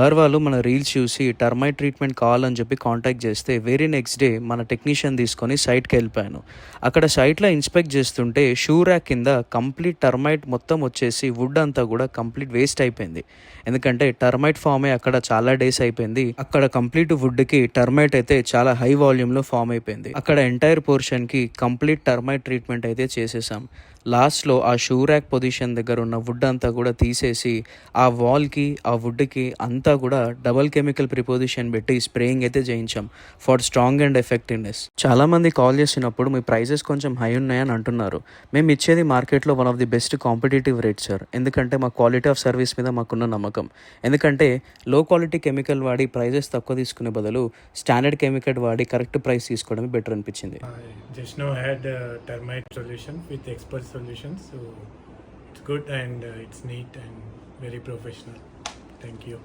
Sir వాళ్ళు మన reels చూసి టర్మైట్ ట్రీట్మెంట్ కావాలని చెప్పి కాంటాక్ట్ చేస్తే వెరీ నెక్స్ట్ డే మన టెక్నీషియన్ తీసుకొని సైట్కి వెళ్ళిపోయాను. అక్కడ సైట్లో ఇన్స్పెక్ట్ చేస్తుంటే షూ ర్యాక్ కింద కంప్లీట్ టర్మైట్ మొత్తం వచ్చేసి వుడ్ అంతా కూడా కంప్లీట్ వేస్ట్ అయిపోయింది. ఎందుకంటే టర్మైట్ ఫామ్ అయ్యి అక్కడ చాలా డేస్ అయిపోయింది. అక్కడ కంప్లీట్ వుడ్కి టర్మైట్ అయితే చాలా హై వాల్యూమ్లో ఫామ్ అయిపోయింది. అక్కడ ఎంటైర్ పోర్షన్కి కంప్లీట్ టర్మైట్ ట్రీట్మెంట్ అయితే చేసేసాం. లాస్ట్లో ఆ షూ ర్యాక్ పొజిషన్ దగ్గర ఉన్న వుడ్ అంతా కూడా తీసేసి ఆ వాల్కి ఆ వుడ్కి అంతా కూడా డబల్ కెమికల్ ప్రిపోజిషన్ పెట్టి స్ప్రేయింగ్ అయితే చేయించాం ఫర్ స్ట్రాంగ్ అండ్ ఎఫెక్టివ్నెస్. చాలామంది కాల్ చేసినప్పుడు మీ ప్రైజెస్ కొంచెం హై ఉన్నాయని అంటున్నారు. మేము ఇచ్చేది మార్కెట్లో one of the best competitive rate sir. ఎందుకంటే మా క్వాలిటీ ఆఫ్ సర్వీస్ మీద మాకున్న నమ్మకం. ఎందుకంటే లో క్వాలిటీ కెమికల్ వాడి ప్రైజెస్ తక్కువ తీసుకునే బదులు స్టాండర్డ్ కెమికల్ వాడి కరెక్ట్ ప్రైస్ తీసుకోవడమే బెటర్ అనిపించింది. Just now I had a termite solution with expert solutions, so it's good and it's neat and very professional. Thank you.